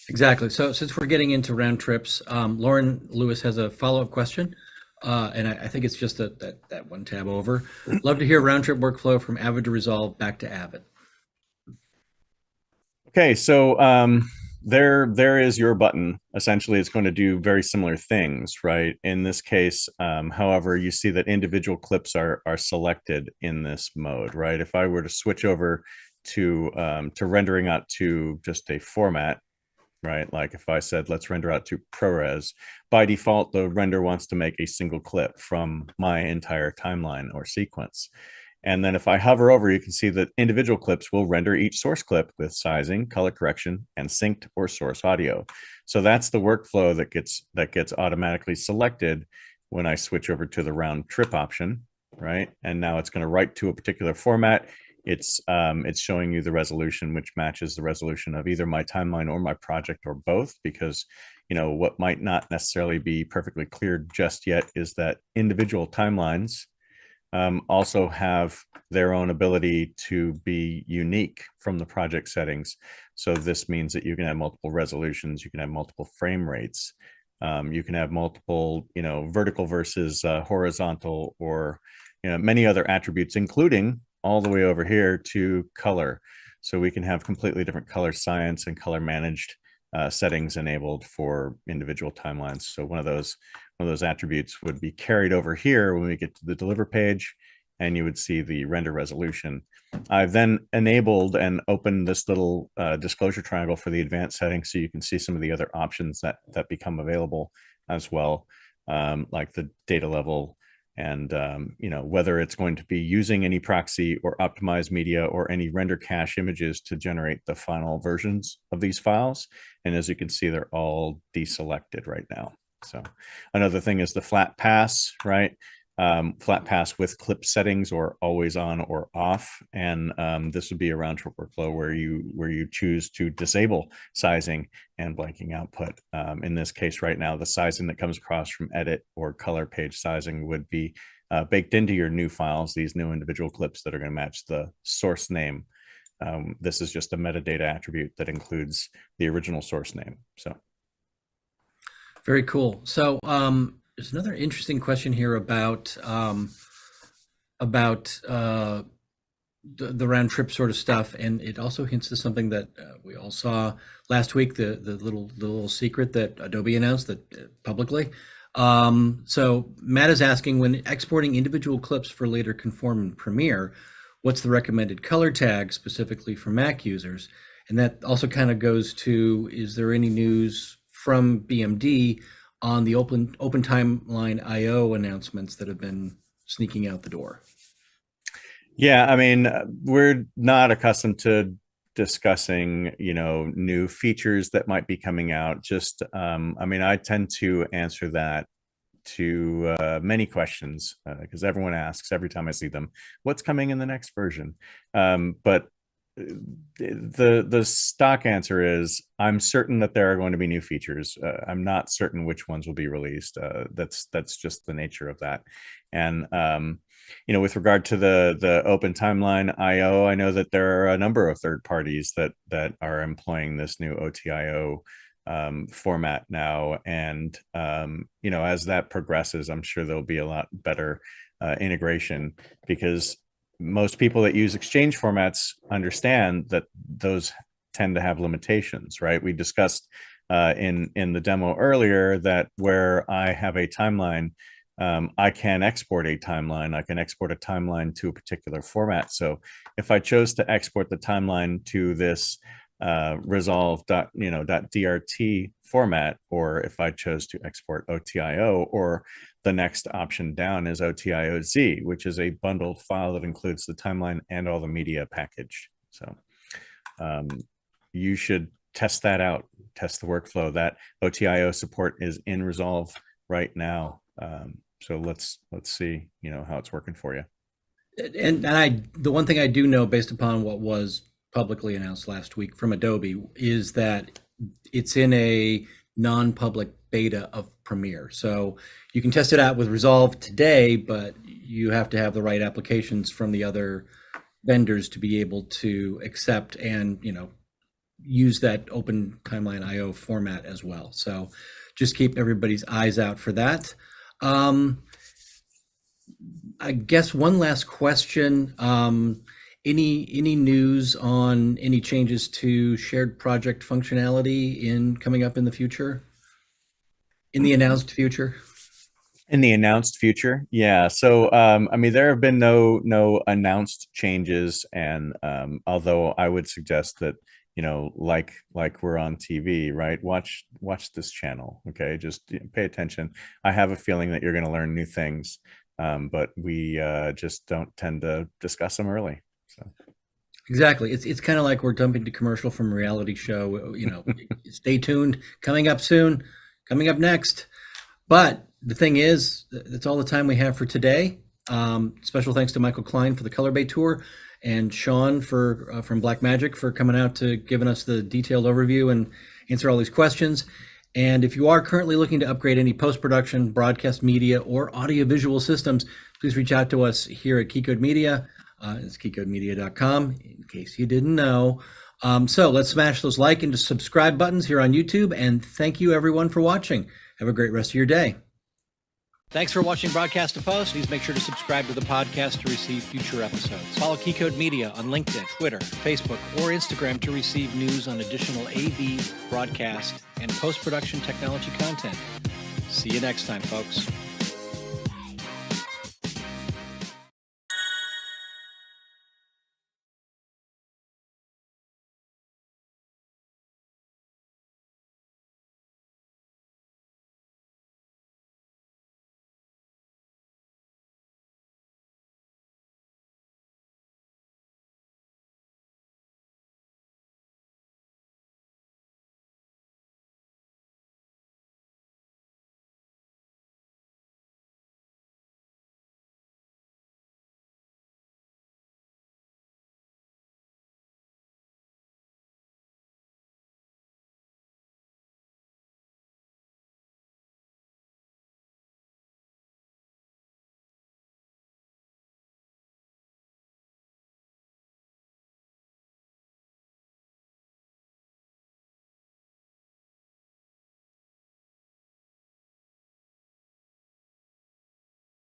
[SPEAKER 11] exactly. So since we're getting into round trips, Lauren Lewis has a follow-up question. And I think it's just that one tab over. Love to hear round trip workflow from Avid to Resolve back to Avid.
[SPEAKER 10] Okay, so there is your button. Essentially, it's going to do very similar things, right? In this case, however, you see that individual clips are selected in this mode, right? If I were to switch over to rendering out to just a format, right? Like if I said, let's render out to ProRes, by default, the render wants to make a single clip from my entire timeline or sequence. And then if I hover over, you can see that individual clips will render each source clip with sizing, color correction, and synced or source audio. So that's the workflow that gets automatically selected when I switch over to the round trip option, right? And now it's going to write to a particular format. It's showing you the resolution, which matches the resolution of either my timeline or my project, or both, because what might not necessarily be perfectly clear just yet is that individual timelines also have their own ability to be unique from the project settings. So this means that you can have multiple resolutions, you can have multiple frame rates, you can have multiple, vertical versus horizontal, or many other attributes, including all the way over here to color. So we can have completely different color science and color managed settings enabled for individual timelines. So one of those attributes would be carried over here when we get to the deliver page, and you would see the render resolution. I've then enabled and opened this little disclosure triangle for the advanced settings, so you can see some of the other options that become available as well, like the data level, and whether it's going to be using any proxy or optimized media or any render cache images to generate the final versions of these files. And as you can see, they're all deselected right now. So another thing is the flat pass, right? Flat pass with clip settings, or always on or off. And this would be a round trip workflow where you choose to disable sizing and blanking output. In this case right now, the sizing that comes across from edit or color page sizing would be baked into your new files, these new individual clips that are going to match the source name. This is just a metadata attribute that includes the original source name. So
[SPEAKER 11] very cool. So there's another interesting question here about the round trip sort of stuff, and it also hints to something that we all saw last week, the little secret that Adobe announced that publicly. So Matt is asking, when exporting individual clips for later conform in Premiere, what's the recommended color tag specifically for Mac users? And that also kind of goes to, is there any news from BMD on the open timeline IO announcements that have been sneaking out the door?
[SPEAKER 10] Yeah, I mean, we're not accustomed to discussing, new features that might be coming out. Just, I tend to answer that to many questions because everyone asks every time I see them, what's coming in the next version? But the stock answer is, I'm certain that there are going to be new features. I'm not certain which ones will be released. That's just the nature of that. And with regard to the open timeline IO, I know that there are a number of third parties that are employing this new OTIO format now, and as that progresses, I'm sure there'll be a lot better integration, because most people that use Exchange formats understand that those tend to have limitations, right? We discussed in the demo earlier that where I have a timeline I can export a timeline. I can export a timeline to a particular format. So if I chose to export the timeline to this resolve.drt format, or if I chose to export OTIO, or the next option down is OTIOZ, which is a bundled file that includes the timeline and all the media package. So you should test that out, test the workflow. That OTIO support is in Resolve right now. So let's see, how it's working for you.
[SPEAKER 11] And the one thing I do know, based upon what was publicly announced last week from Adobe, is that it's in a non-public beta of Premiere. So you can test it out with Resolve today, but you have to have the right applications from the other vendors to be able to accept and, use that open timeline IO format as well. So just keep everybody's eyes out for that. I guess one last question. Any news on any changes to shared project functionality coming up in the future? In the announced future?
[SPEAKER 10] In the announced future, yeah. So there have been no announced changes, and although I would suggest that like we're on TV, right? Watch this channel, okay? Just pay attention. I have a feeling that you're going to learn new things, but we just don't tend to discuss them early. So
[SPEAKER 11] exactly, it's kind of like we're dumping to commercial from a reality show. Stay tuned. Coming up soon. Coming up next. But the thing is, that's all the time we have for today. Special thanks to Michael Klein for the Color Bay tour, and Shawn from Blackmagic for coming out to giving us the detailed overview and answer all these questions. And if you are currently looking to upgrade any post-production, broadcast media, or audiovisual systems, please reach out to us here at Keycode Media. It's keycodemedia.com, in case you didn't know. So let's smash those like and subscribe buttons here on YouTube. And thank you, everyone, for watching. Have a great rest of your day. Thanks for watching Broadcast to Post. Please make sure to subscribe to the podcast to receive future episodes. Follow Keycode Media on LinkedIn, Twitter, Facebook, or Instagram to receive news on additional AV, broadcast, and post-production technology content. See you next time, folks.